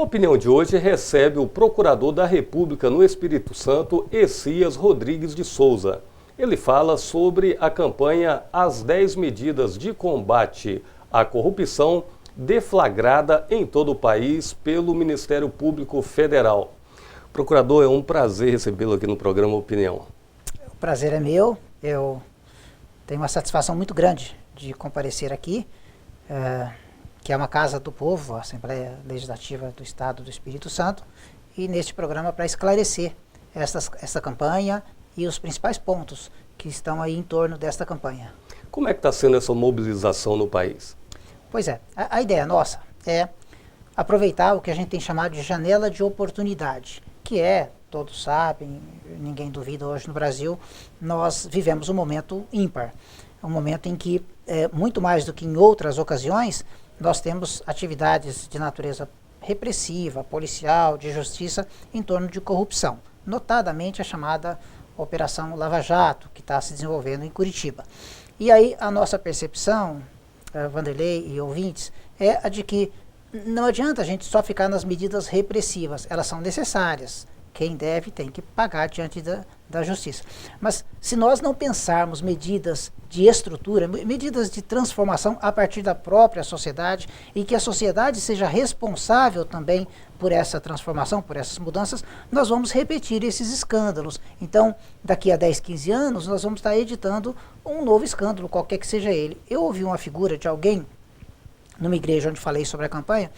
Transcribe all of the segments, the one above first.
Opinião de hoje recebe o Procurador da República no Espírito Santo, Essias Rodrigues de Souza. Ele fala sobre a campanha As 10 Medidas de Combate à Corrupção deflagrada em todo o país pelo Ministério Público Federal. Procurador, é um prazer recebê-lo aqui no programa Opinião. O prazer é meu. Eu tenho uma satisfação muito grande de comparecer aqui, que é uma casa do povo, a Assembleia Legislativa do Estado do Espírito Santo, e neste programa para esclarecer essa campanha e os principais pontos que estão aí em torno desta campanha. Como é que está sendo essa mobilização no país? Pois é, a ideia nossa é aproveitar o que a gente tem chamado de janela de oportunidade, que é, todos sabem, ninguém duvida hoje no Brasil, nós vivemos um momento ímpar, um momento em que, muito mais do que em outras ocasiões, nós temos atividades de natureza repressiva, policial, de justiça, em torno de corrupção. Notadamente a chamada Operação Lava Jato, que está se desenvolvendo em Curitiba. E aí a nossa percepção, Vanderlei e ouvintes, é a de que não adianta a gente só ficar nas medidas repressivas, elas são necessárias. Quem deve tem que pagar diante da justiça. Mas se nós não pensarmos medidas de estrutura, medidas de transformação a partir da própria sociedade, e que a sociedade seja responsável também por essa transformação, por essas mudanças, nós vamos repetir esses escândalos. Então, daqui a 10, 15 anos, nós vamos estar editando um novo escândalo, qualquer que seja ele. Eu ouvi uma figura de alguém, numa igreja onde falei sobre a campanha,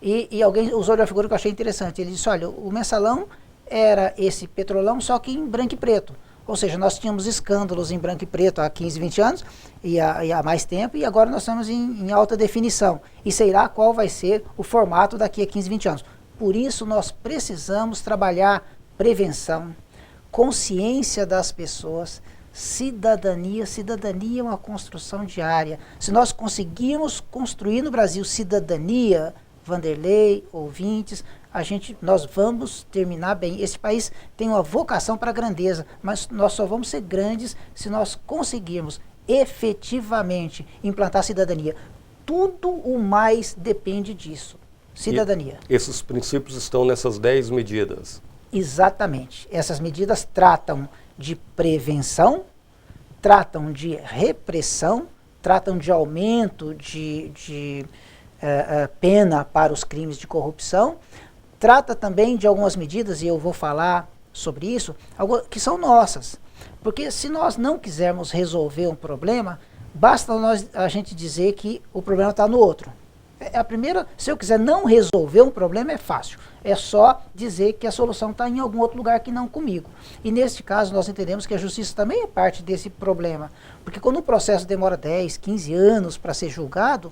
e alguém usou uma figura que eu achei interessante. Ele disse, olha, o mensalão era esse petrolão, só que em branco e preto. Ou seja, nós tínhamos escândalos em branco e preto há 15, 20 anos, e há mais tempo, e agora nós estamos em alta definição. E sei lá qual vai ser o formato daqui a 15, 20 anos. Por isso, nós precisamos trabalhar prevenção, consciência das pessoas, cidadania. Cidadania é uma construção diária. Se nós conseguirmos construir no Brasil cidadania, Vanderlei, ouvintes, nós vamos terminar bem. Esse país tem uma vocação para a grandeza, mas nós só vamos ser grandes se nós conseguirmos efetivamente implantar cidadania. Tudo o mais depende disso. Cidadania. E esses princípios estão nessas 10 medidas? Exatamente. Essas medidas tratam de prevenção, tratam de repressão, tratam de aumento de pena para os crimes de corrupção, trata também de algumas medidas, e eu vou falar sobre isso, que são nossas. Porque se nós não quisermos resolver um problema, basta a gente dizer que o problema está no outro. Se eu quiser não resolver um problema, é fácil. É só dizer que a solução está em algum outro lugar que não comigo. E neste caso, nós entendemos que a justiça também é parte desse problema. Porque quando um processo demora 10, 15 anos para ser julgado,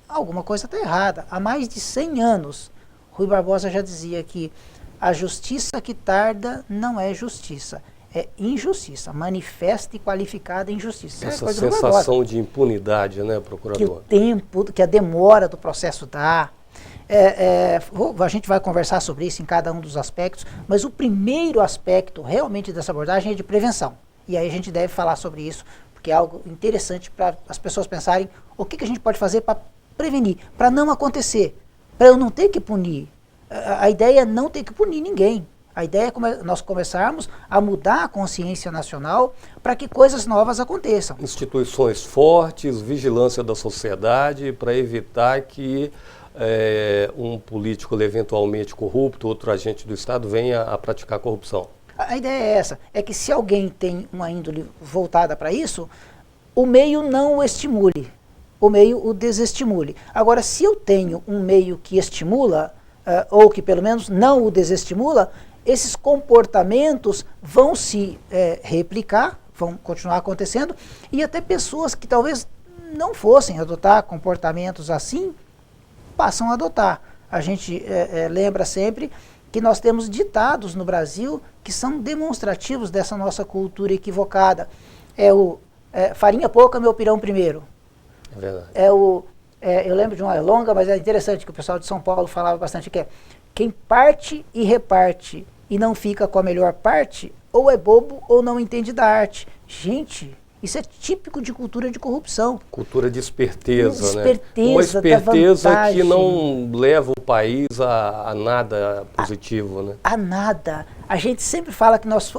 alguma coisa está errada. Há mais de 100 anos, Rui Barbosa já dizia que a justiça que tarda não é justiça, é injustiça, manifesta e qualificada injustiça. Essa sensação de impunidade, né, procurador? Que o tempo, que a demora do processo dá. A gente vai conversar sobre isso em cada um dos aspectos, mas o primeiro aspecto realmente dessa abordagem é de prevenção. E aí a gente deve falar sobre isso, porque é algo interessante para as pessoas pensarem o que a gente pode fazer para prevenir, para não acontecer, para eu não ter que punir. A ideia é não ter que punir ninguém. A ideia é nós começarmos a mudar a consciência nacional para que coisas novas aconteçam. Instituições fortes, vigilância da sociedade para evitar que um político eventualmente corrupto, outro agente do Estado venha a praticar corrupção. A ideia é essa, é que se alguém tem uma índole voltada para isso, o meio não o estimule, o meio o desestimule. Agora, se eu tenho um meio que estimula, ou que pelo menos não o desestimula, esses comportamentos vão se replicar, vão continuar acontecendo, e até pessoas que talvez não fossem adotar comportamentos assim, passam a adotar. A gente lembra sempre que nós temos ditados no Brasil que são demonstrativos dessa nossa cultura equivocada. Farinha pouca, meu pirão primeiro. É verdade. Eu lembro de uma longa, mas é interessante, que o pessoal de São Paulo falava bastante, que é: quem parte e reparte e não fica com a melhor parte, ou é bobo ou não entende da arte. Gente, Isso é típico de cultura de corrupção. Cultura de esperteza, Esperteza, né? Uma esperteza da que vantagem. não leva o país a nada positivo, né? A nada. A gente sempre fala que nós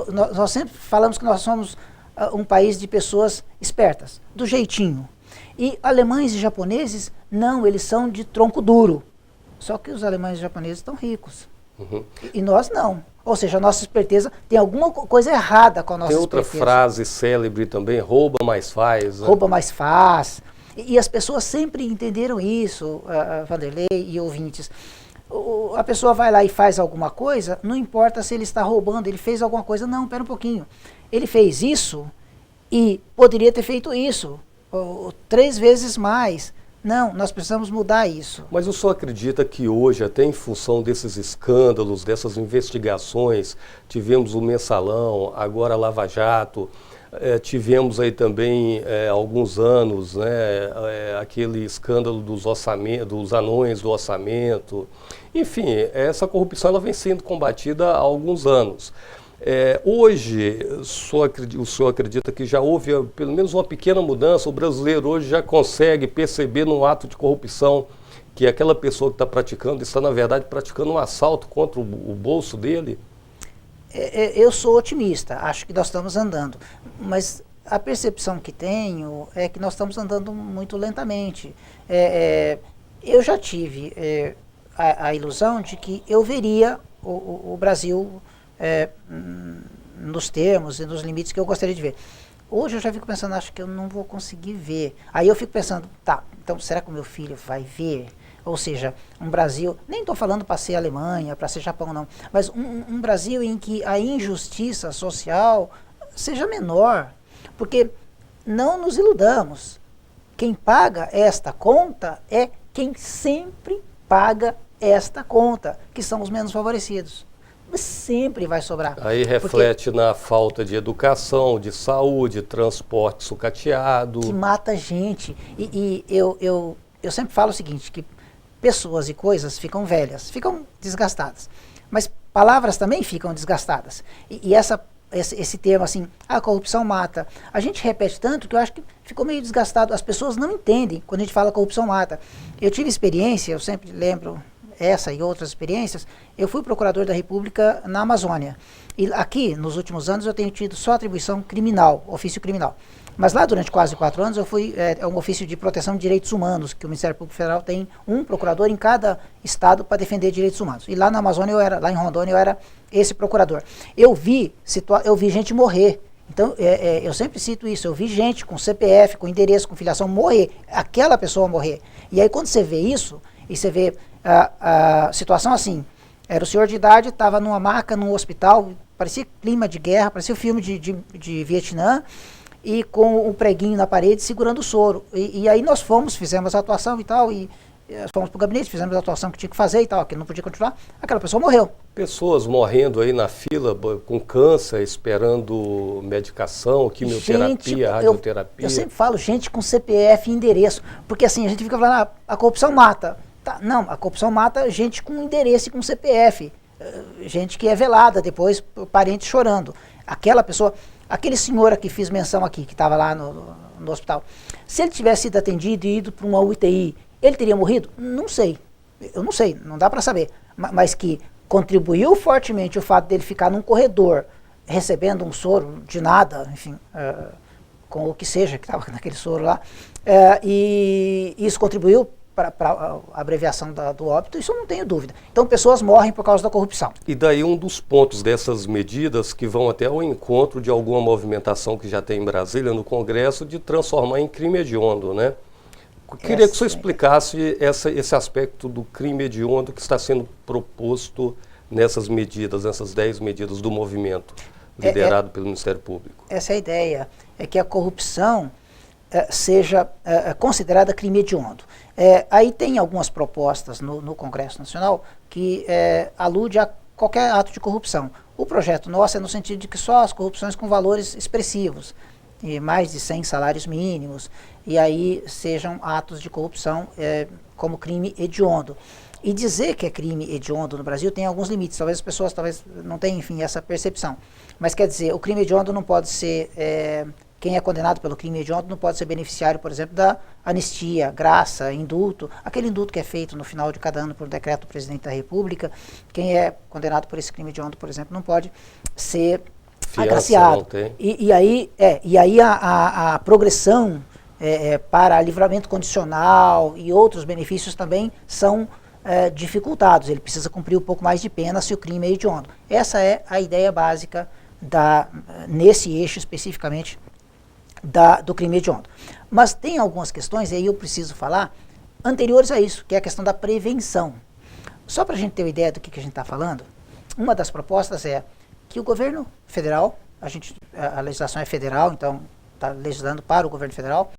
sempre falamos que nós somos um país de pessoas espertas, do jeitinho. E alemães e japoneses, não, eles são de tronco duro. Só que os alemães e japoneses estão ricos. Uhum. E nós não. Ou seja, a nossa esperteza, tem alguma coisa errada com a nossa Tem outra esperteza. frase célebre também, rouba mais faz. Né? Rouba mais faz. E as pessoas sempre entenderam isso, Vanderlei e ouvintes. A pessoa vai lá e faz alguma coisa, não importa se ele está roubando, ele fez alguma coisa, não, pera um pouquinho. Ele fez isso e poderia ter feito isso, ou 3 vezes mais. Não, nós precisamos mudar isso. Mas o senhor acredita que hoje, até em função desses escândalos, dessas investigações, tivemos o Mensalão, agora a Lava Jato, tivemos aí também há alguns anos, né, aquele escândalo dos anões do orçamento. Enfim, essa corrupção ela vem sendo combatida há alguns anos. Hoje, o senhor acredita que já houve pelo menos uma pequena mudança? O brasileiro hoje já consegue perceber num ato de corrupção que aquela pessoa que está praticando está, na verdade, praticando um assalto contra o bolso dele? Eu sou otimista, acho que nós estamos andando, mas a percepção que tenho é que nós estamos andando muito lentamente. Eu já tive a ilusão de que eu veria o Brasil nos termos e nos limites que eu gostaria de ver. Hoje eu já fico pensando, acho que eu não vou conseguir ver. Aí eu fico pensando, tá, então será que o meu filho vai ver? Ou seja, um Brasil, nem estou falando para ser Alemanha, para ser Japão não, mas um Brasil em que a injustiça social seja menor. Porque não nos iludamos, quem paga esta conta é quem sempre paga esta conta, que são os menos favorecidos. Sempre vai sobrar. Aí reflete na falta de educação, de saúde, transporte sucateado. Que mata gente. E eu sempre falo o seguinte, que pessoas e coisas ficam velhas, ficam desgastadas. Mas palavras também ficam desgastadas. E esse termo assim, a corrupção mata, a gente repete tanto que eu acho que ficou meio desgastado. As pessoas não entendem quando a gente fala corrupção mata. Eu tive experiência, eu sempre lembro essa e outras experiências, eu fui procurador da República na Amazônia. E aqui, nos últimos anos, eu tenho tido só atribuição criminal, ofício criminal. Mas lá, durante quase 4 anos, eu fui um ofício de proteção de direitos humanos, que o Ministério Público Federal tem um procurador em cada estado para defender direitos humanos. E lá na Amazônia, lá em Rondônia, eu era esse procurador. Eu vi gente morrer. Então, eu sempre cito isso, eu vi gente com CPF, com endereço, com filiação morrer, aquela pessoa morrer. E aí, quando você vê isso, e você vê a situação assim, era o senhor de idade, estava numa maca, num hospital, parecia clima de guerra, parecia o filme de Vietnã, e com um preguinho na parede segurando o soro. E aí nós fizemos a atuação e tal, e fomos para o gabinete, fizemos a atuação que tinha que fazer e tal, que não podia continuar, aquela pessoa morreu. Pessoas morrendo aí na fila com câncer, esperando medicação, quimioterapia, radioterapia. Eu sempre falo gente com CPF e endereço, porque assim, a gente fica falando, a corrupção mata. Tá, não, a corrupção mata gente com endereço e com CPF, gente que é velada depois, parente chorando. Aquela pessoa, aquele senhor que fiz menção aqui, que estava lá no hospital, se ele tivesse sido atendido e ido para uma UTI, ele teria morrido? Não sei, eu não sei, não dá para saber, mas que contribuiu fortemente o fato dele ficar num corredor, recebendo um soro de nada, enfim, com o que seja que estava naquele soro lá, e isso contribuiu para a abreviação do óbito, isso eu não tenho dúvida. Então, pessoas morrem por causa da corrupção. E daí um dos pontos dessas medidas que vão até ao encontro de alguma movimentação que já tem em Brasília, no Congresso, de transformar em crime hediondo, né? Queria que o senhor explicasse esse aspecto do crime hediondo que está sendo proposto nessas medidas, nessas 10 medidas do movimento liderado pelo Ministério Público. Essa é a ideia, é que a corrupção seja considerada crime hediondo. Aí tem algumas propostas no Congresso Nacional que alude a qualquer ato de corrupção. O projeto nosso é no sentido de que só as corrupções com valores expressivos, e mais de 100 salários mínimos, e aí sejam atos de corrupção como crime hediondo. E dizer que é crime hediondo no Brasil tem alguns limites, talvez as pessoas não tenham, enfim, essa percepção. Mas quer dizer, o crime hediondo não pode ser quem é condenado pelo crime hediondo não pode ser beneficiário, por exemplo, da anistia, graça, indulto, aquele indulto que é feito no final de cada ano por decreto do presidente da República. Quem é condenado por esse crime hediondo, por exemplo, não pode ser agraciado. E aí a progressão para livramento condicional e outros benefícios também são dificultados. Ele precisa cumprir um pouco mais de pena se o crime é hediondo. Essa é a ideia básica nesse eixo especificamente do crime hediondo. Mas tem algumas questões, e aí eu preciso falar, anteriores a isso, que é a questão da prevenção. Só para a gente ter uma ideia do que a gente está falando, uma das propostas é que o governo federal, a legislação é federal, então está legislando para o governo federal,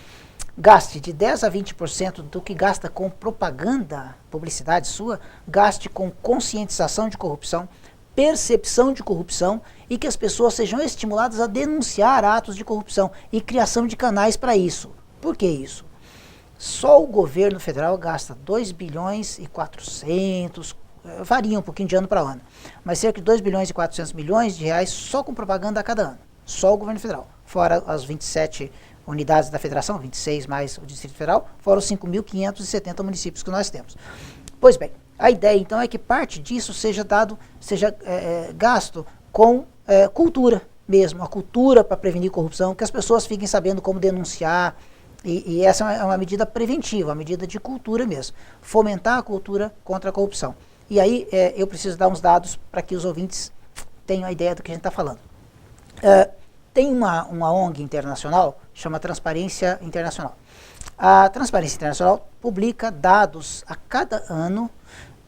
gaste de 10 a 20% do que gasta com propaganda, publicidade sua, gaste com conscientização de corrupção, percepção de corrupção e que as pessoas sejam estimuladas a denunciar atos de corrupção e criação de canais para isso. Por que isso? Só o governo federal gasta 2 bilhões e 400, varia um pouquinho de ano para ano, mas cerca de 2 bilhões e 400 milhões de reais só com propaganda a cada ano. Só o governo federal. Fora as 27 unidades da federação, 26 mais o Distrito Federal, fora os 5.570 municípios que nós temos. Pois bem, a ideia então é que parte disso seja gasto com cultura mesmo, a cultura para prevenir corrupção, que as pessoas fiquem sabendo como denunciar, e essa é uma medida preventiva, uma medida de cultura mesmo, fomentar a cultura contra a corrupção. E aí eu preciso dar uns dados para que os ouvintes tenham a ideia do que a gente está falando. Tem uma ONG internacional, chama Transparência Internacional. A Transparência Internacional publica dados a cada ano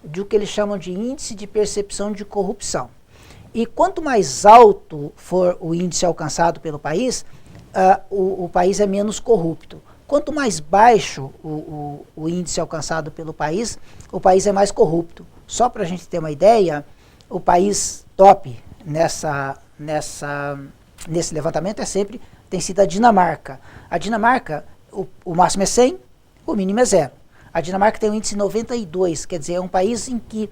de o que eles chamam de índice de percepção de corrupção. E quanto mais alto for o índice alcançado pelo país, o país é menos corrupto. Quanto mais baixo o índice alcançado pelo país, o país é mais corrupto. Só para a gente ter uma ideia, o país top nesse levantamento tem sido a Dinamarca. A Dinamarca, o máximo é 100, o mínimo é 0. A Dinamarca tem um índice 92, quer dizer, é um país em que,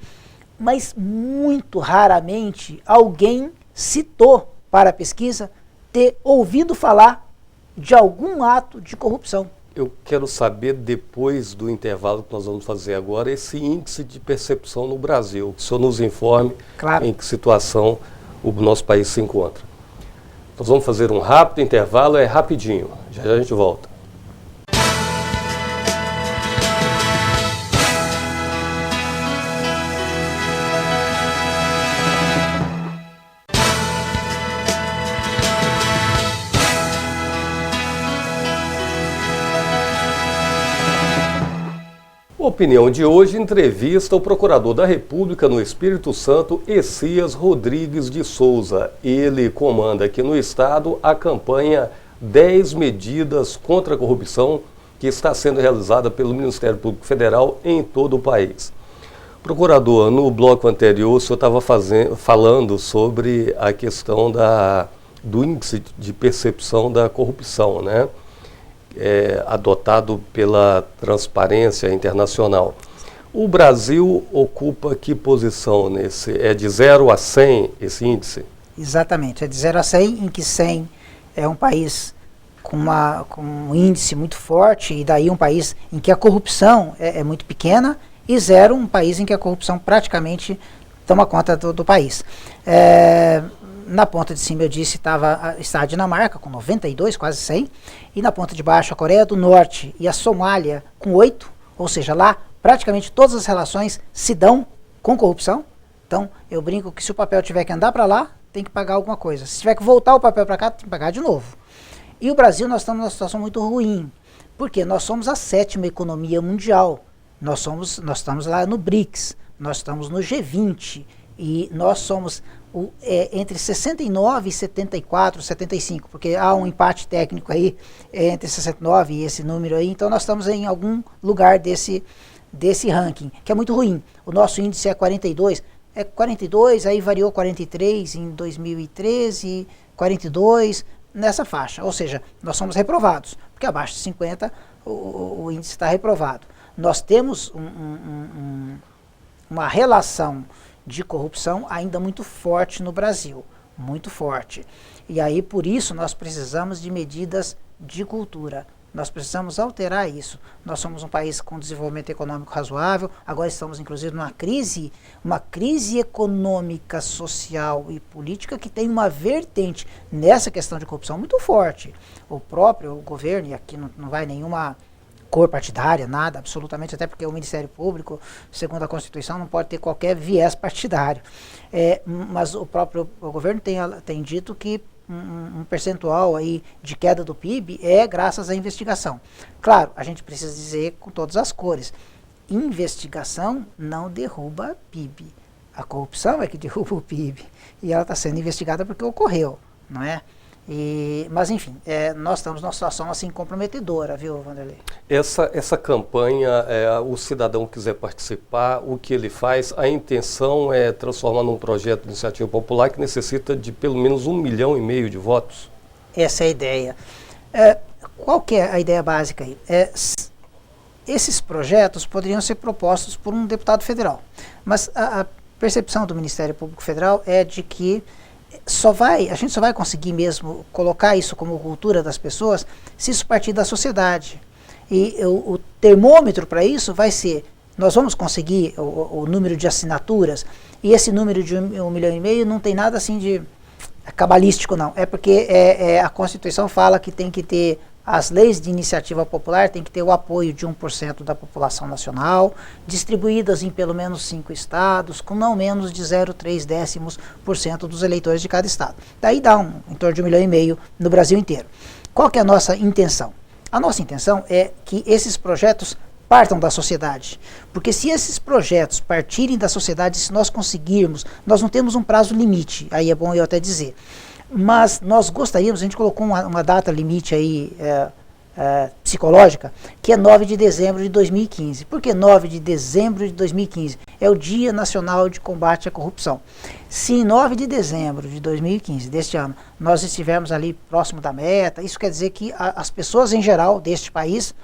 mas muito raramente, alguém citou para a pesquisa ter ouvido falar de algum ato de corrupção. Eu quero saber, depois do intervalo que nós vamos fazer agora, esse índice de percepção no Brasil. Que o senhor nos informe em que situação o nosso país se encontra. Nós vamos fazer um rápido intervalo, é rapidinho. Já a gente volta. Opinião de hoje, entrevista ao Procurador da República no Espírito Santo, Essias Rodrigues de Souza. Ele comanda aqui no estado a campanha 10 medidas contra a corrupção que está sendo realizada pelo Ministério Público Federal em todo o país. Procurador, no bloco anterior o senhor estava falando sobre a questão do índice de percepção da corrupção, né? Adotado pela Transparência Internacional. O Brasil ocupa que posição nesse? É de 0 a 100 esse índice? Exatamente, é de 0 a 100, em que 100 é um país com um índice muito forte, e daí um país em que a corrupção é muito pequena, e 0 um país em que a corrupção praticamente toma conta do país. Na ponta de cima, eu disse, está a Dinamarca, com 92, quase 100, e na ponta de baixo a Coreia do Norte e a Somália, com 8, ou seja, lá praticamente todas as relações se dão com corrupção. Então, eu brinco que se o papel tiver que andar para lá, tem que pagar alguma coisa. Se tiver que voltar o papel para cá, tem que pagar de novo. E o Brasil, nós estamos numa situação muito ruim, porque nós somos a 7ª economia mundial. Nós estamos lá no BRICS, nós estamos no G20, e nós somos entre 69 e 74, 75, porque há um empate técnico aí entre 69 e esse número aí, então nós estamos em algum lugar desse ranking, que é muito ruim. O nosso índice é 42, aí variou 43 em 2013, 42, nessa faixa, ou seja, nós somos reprovados, porque abaixo de 50 o índice está reprovado. Nós temos uma relação de corrupção ainda muito forte no Brasil. muito forte. E aí, por isso, nós precisamos de medidas de cultura. Nós precisamos alterar isso. Nós somos um país com desenvolvimento econômico razoável, agora estamos inclusive numa crise econômica, social e política que tem uma vertente nessa questão de corrupção muito forte. O próprio governo, e aqui não vai nenhuma cor partidária, nada, absolutamente, até porque o Ministério Público, segundo a Constituição, não pode ter qualquer viés partidário. Mas o próprio governo tem dito que um percentual aí de queda do PIB é graças à investigação. Claro, a gente precisa dizer com todas as cores, investigação não derruba PIB. A corrupção é que derruba o PIB. E ela está sendo investigada porque ocorreu, não é? Mas enfim, nós estamos numa situação assim comprometedora, viu, Vanderlei? Essa campanha, o cidadão quiser participar, o que ele faz, a intenção é transformar num projeto de iniciativa popular que necessita de pelo menos 1,5 milhão de votos? Essa é a ideia. Qual que é a ideia básica aí? Esses projetos poderiam ser propostos por um deputado federal, mas a percepção do Ministério Público Federal é de que a gente só vai conseguir mesmo colocar isso como cultura das pessoas se isso partir da sociedade. E o termômetro para isso vai ser, nós vamos conseguir o número de assinaturas, e esse número de 1,5 milhão não tem nada assim de cabalístico não, é porque a Constituição fala que tem que ter, as leis de iniciativa popular têm que ter o apoio de 1% da população nacional, distribuídas em pelo menos 5 estados, com não menos de 0,3% dos eleitores de cada estado. Daí dá em torno de 1,5 milhão no Brasil inteiro. Qual que é a nossa intenção? A nossa intenção é que esses projetos partam da sociedade, porque se esses projetos partirem da sociedade, se nós conseguirmos, nós não temos um prazo limite, aí é bom eu até dizer, mas nós gostaríamos, a gente colocou uma data limite aí psicológica, que é 9 de dezembro de 2015. Por que 9 de dezembro de 2015? É o Dia Nacional de Combate à Corrupção. Se em 9 de dezembro de 2015, deste ano, nós estivermos ali próximo da meta, isso quer dizer que as pessoas em geral deste país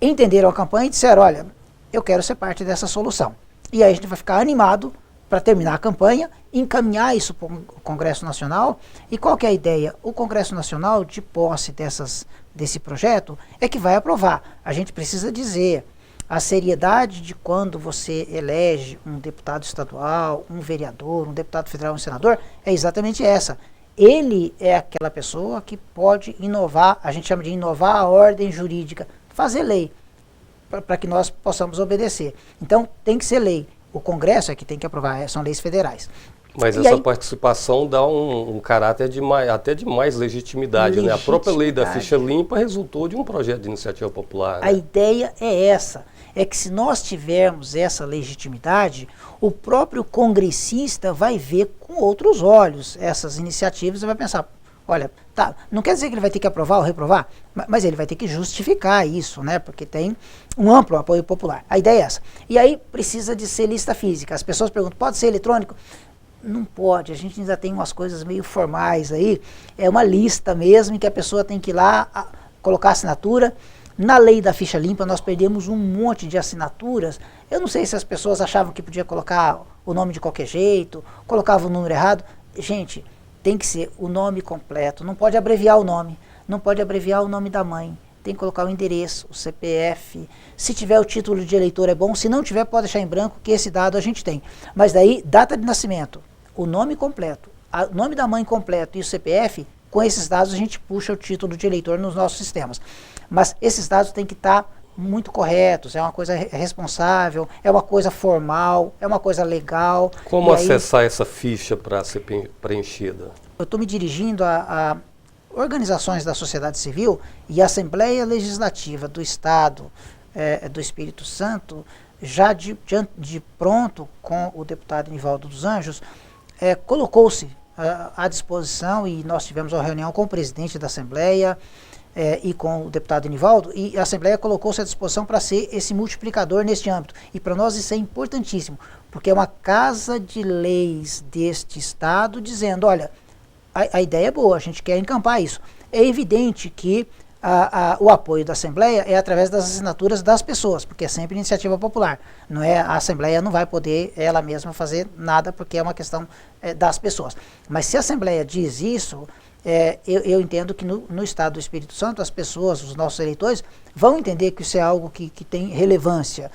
entenderam a campanha e disseram, olha, eu quero ser parte dessa solução. E aí a gente vai ficar animado para terminar a campanha, encaminhar isso para o Congresso Nacional. E qual que é a ideia? O Congresso Nacional, de posse desse projeto, é que vai aprovar. A gente precisa dizer a seriedade de quando você elege um deputado estadual, um vereador, um deputado federal, um senador, é exatamente essa. Ele é aquela pessoa que pode inovar, a gente chama de inovar a ordem jurídica, fazer lei, para que nós possamos obedecer. Então, tem que ser lei. O Congresso é que tem que aprovar, são leis federais. Mas essa participação dá um caráter até de mais legitimidade, né? A própria lei da ficha limpa resultou de um projeto de iniciativa popular. Né? A ideia é essa, é que se nós tivermos essa legitimidade, o próprio congressista vai ver com outros olhos essas iniciativas e vai pensar, olha, tá, não quer dizer que ele vai ter que aprovar ou reprovar, mas ele vai ter que justificar isso, né? Porque tem um amplo apoio popular. A ideia é essa. E aí precisa de ser lista física. As pessoas perguntam, pode ser eletrônico? Não pode, a gente ainda tem umas coisas meio formais aí. É uma lista mesmo em que a pessoa tem que ir lá colocar assinatura. Na lei da ficha limpa nós perdemos um monte de assinaturas. Eu não sei se as pessoas achavam que podia colocar o nome de qualquer jeito, colocava o número errado. Gente, tem que ser o nome completo, não pode abreviar o nome, não pode abreviar o nome da mãe, tem que colocar o endereço, o CPF, se tiver o título de eleitor é bom, se não tiver pode deixar em branco que esse dado a gente tem. Mas daí, data de nascimento, o nome completo, o nome da mãe completo e o CPF, com esses dados a gente puxa o título de eleitor nos nossos sistemas. Mas esses dados têm que estar muito corretos, é uma coisa responsável, é uma coisa formal, é uma coisa legal. Como acessar essa ficha para ser preenchida? Eu estou me dirigindo a organizações da sociedade civil e a Assembleia Legislativa do Estado do Espírito Santo, já de pronto com o deputado Nivaldo dos Anjos, colocou-se à disposição e nós tivemos uma reunião com o presidente da Assembleia, e com o deputado Nivaldo, e a Assembleia colocou-se à disposição para ser esse multiplicador neste âmbito. E para nós isso é importantíssimo, porque é uma casa de leis deste Estado dizendo, olha, a ideia é boa, a gente quer encampar isso. É evidente que o apoio da Assembleia é através das assinaturas das pessoas, porque é sempre iniciativa popular. Não é, a Assembleia não vai poder ela mesma fazer nada, porque é uma questão das pessoas. Mas se a Assembleia diz isso, eu entendo que no Estado do Espírito Santo, as pessoas, os nossos eleitores, vão entender que isso é algo que tem relevância,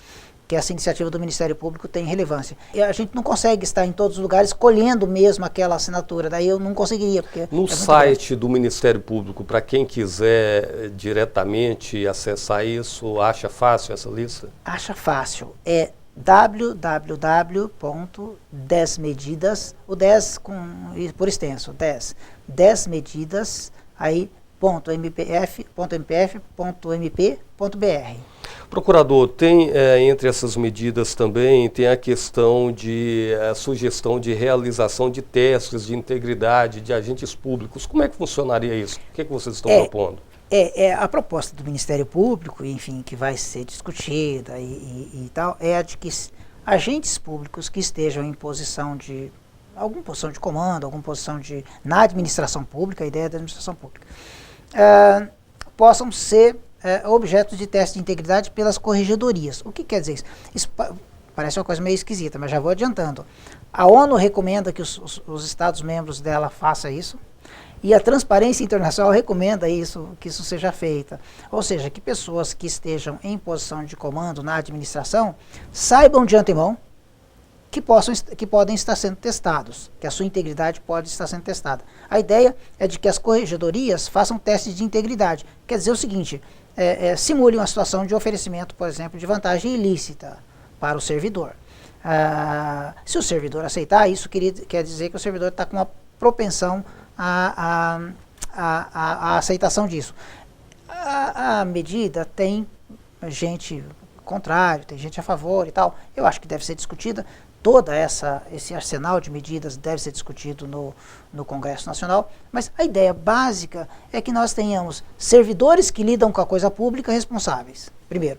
que essa iniciativa do Ministério Público tem relevância. E a gente não consegue estar em todos os lugares colhendo mesmo aquela assinatura, daí eu não conseguiria. Porque no site do Ministério Público, para quem quiser diretamente acessar isso, acha fácil essa lista? Acha fácil. É www.10medidas, o 10 por extenso, 10 medidas, aí .mpf.mp.br. Procurador, tem entre essas medidas também, tem a questão de sugestão de realização de testes de integridade de agentes públicos. Como é que funcionaria isso? O que é que vocês estão propondo? A proposta do Ministério Público, enfim, que vai ser discutida e tal, é a de que agentes públicos que estejam em posição de alguma posição de comando, alguma posição na administração pública, a ideia da administração pública, possam ser objetos de teste de integridade pelas corregedorias. O que quer dizer isso? Isso parece uma coisa meio esquisita, mas já vou adiantando. A ONU recomenda que os Estados-membros dela façam isso, e a Transparência Internacional recomenda que isso seja feito. Ou seja, que pessoas que estejam em posição de comando na administração saibam de antemão que podem estar sendo testados, que a sua integridade pode estar sendo testada. A ideia é de que as corregedorias façam testes de integridade. Quer dizer o seguinte, simule uma situação de oferecimento, por exemplo, de vantagem ilícita para o servidor. Se o servidor aceitar, isso quer dizer que o servidor está com uma propensão à aceitação disso. A medida tem gente contrário, tem gente a favor e tal. Eu acho que deve ser discutida. Esse arsenal de medidas deve ser discutido no Congresso Nacional, mas a ideia básica é que nós tenhamos servidores que lidam com a coisa pública responsáveis, primeiro.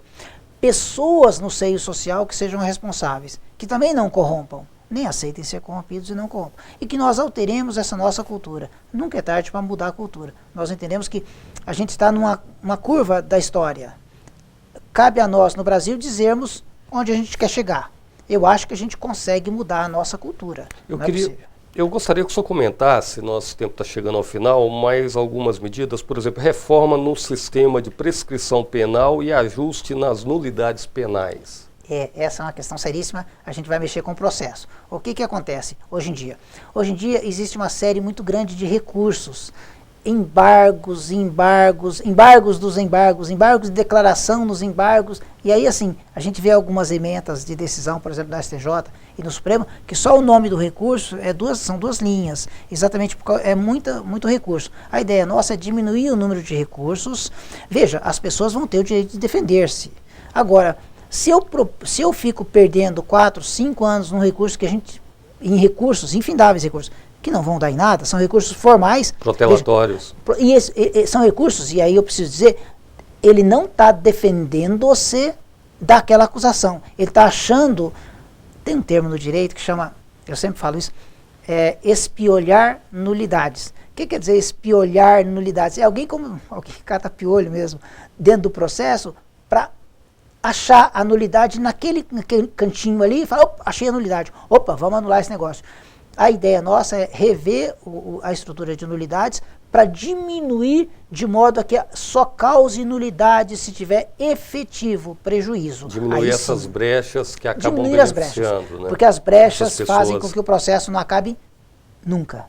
Pessoas no seio social que sejam responsáveis, que também não corrompam, nem aceitem ser corrompidos e não corrompam. E que nós alteremos essa nossa cultura. Nunca é tarde para mudar a cultura. Nós entendemos que a gente está numa curva da história. Cabe a nós, no Brasil, dizermos onde a gente quer chegar. Eu acho que a gente consegue mudar a nossa cultura. Eu gostaria que o senhor comentasse, nosso tempo está chegando ao final, mais algumas medidas, por exemplo, reforma no sistema de prescrição penal e ajuste nas nulidades penais. Essa é uma questão seríssima, a gente vai mexer com o processo. O que acontece hoje em dia? Hoje em dia existe uma série muito grande de recursos, embargos dos embargos, embargos de declaração nos embargos, e aí assim, a gente vê algumas emendas de decisão, por exemplo, da STJ e no Supremo, que só o nome do recurso são duas linhas, exatamente porque é muito recurso. A ideia nossa é diminuir o número de recursos. Veja, as pessoas vão ter o direito de defender-se. Agora, se eu fico perdendo 4, 5 anos num recurso em recursos, infindáveis recursos, que não vão dar em nada, são recursos formais. Protelatórios. São recursos, e aí eu preciso dizer, ele não está defendendo-se daquela acusação. Ele está achando, tem um termo no direito que chama, eu sempre falo isso, espiolhar nulidades. O que quer dizer espiolhar nulidades? É alguém que cata piolho mesmo, dentro do processo, para achar a nulidade naquele cantinho ali e falar, opa, achei a nulidade, opa, vamos anular esse negócio. A ideia nossa é rever a estrutura de nulidades para diminuir de modo a que só cause nulidade se tiver efetivo prejuízo. Diminuir essas brechas que acabam beneficiando. As brechas, né? Porque as brechas fazem com que o processo não acabe nunca.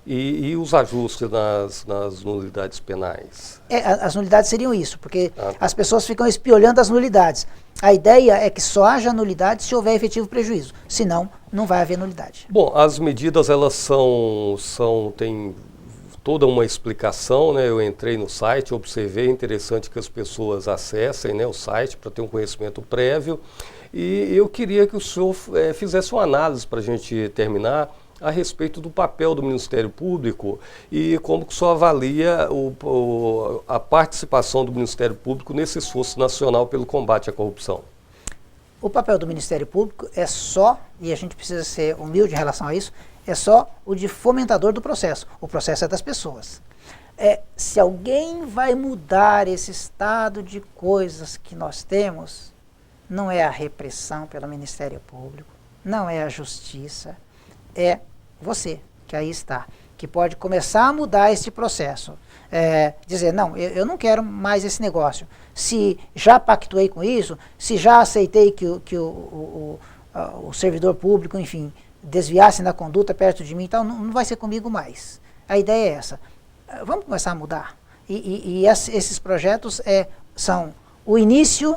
E os ajustes nas nulidades penais? As nulidades seriam isso, porque as pessoas ficam espiolhando as nulidades. A ideia é que só haja nulidade se houver efetivo prejuízo, senão não vai haver nulidade. Bom, as medidas elas têm toda uma explicação, né? Eu entrei no site, observei, é interessante que as pessoas acessem, né, o site para ter um conhecimento prévio, e eu queria que o senhor fizesse uma análise para a gente terminar a respeito do papel do Ministério Público e como que o senhor avalia a participação do Ministério Público nesse esforço nacional pelo combate à corrupção. O papel do Ministério Público é só, e a gente precisa ser humilde em relação a isso, é só o de fomentador do processo. O processo é das pessoas. Se alguém vai mudar esse estado de coisas que nós temos, não é a repressão pelo Ministério Público, não é a justiça, é você que aí está, que pode começar a mudar esse processo. Dizer, não, eu não quero mais esse negócio. Se já pactuei com isso, se já aceitei que o servidor público, enfim, desviasse na conduta perto de mim, então não vai ser comigo mais. A ideia é essa. Vamos começar a mudar. E esses projetos são o início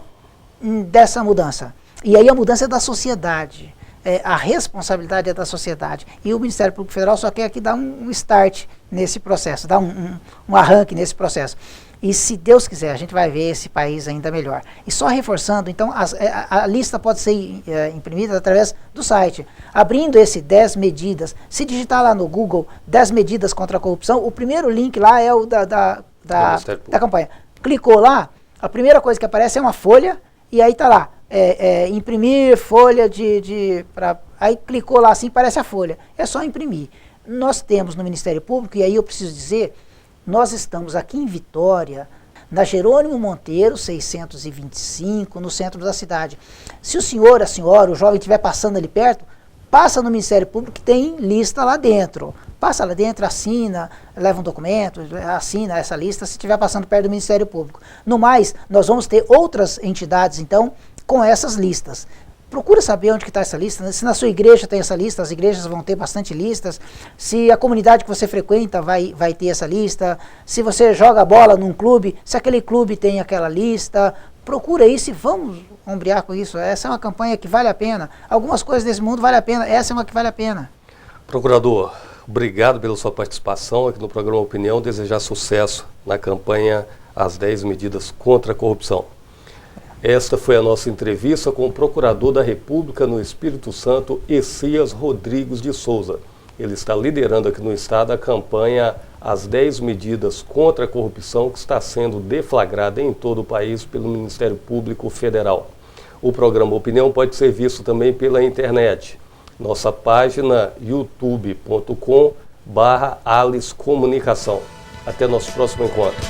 dessa mudança. E aí a mudança é da sociedade. A responsabilidade é da sociedade. E o Ministério Público Federal só quer aqui dar um start nesse processo, dar um arranque nesse processo. E se Deus quiser, a gente vai ver esse país ainda melhor. E só reforçando, então, a lista pode ser imprimida através do site. Abrindo esse 10 medidas, se digitar lá no Google 10 medidas contra a corrupção, o primeiro link lá é o da campanha. Clicou lá, a primeira coisa que aparece é uma folha, e aí está lá, imprimir folha aí clicou lá assim, parece a folha. É só imprimir. Nós temos no Ministério Público, e aí eu preciso dizer, nós estamos aqui em Vitória, na Jerônimo Monteiro, 625, no centro da cidade. Se o senhor, a senhora, o jovem estiver passando ali perto, passa no Ministério Público que tem lista lá dentro. Passa lá dentro, assina, leva um documento, assina essa lista se estiver passando perto do Ministério Público. No mais, nós vamos ter outras entidades, então, com essas listas. Procura saber onde está essa lista, se na sua igreja tem essa lista, as igrejas vão ter bastante listas, se a comunidade que você frequenta vai ter essa lista, se você joga bola num clube, se aquele clube tem aquela lista, procura isso e vamos ombrear com isso. Essa é uma campanha que vale a pena. Algumas coisas desse mundo vale a pena, essa é uma que vale a pena. Procurador, obrigado pela sua participação aqui no programa Opinião, desejar sucesso na campanha As 10 Medidas contra a Corrupção. Esta foi a nossa entrevista com o Procurador da República no Espírito Santo, Essias Rodrigues de Souza. Ele está liderando aqui no estado a campanha As 10 Medidas contra a Corrupção, que está sendo deflagrada em todo o país pelo Ministério Público Federal. O programa Opinião pode ser visto também pela internet. Nossa página youtube.com/Alice Comunicação. Até nosso próximo encontro.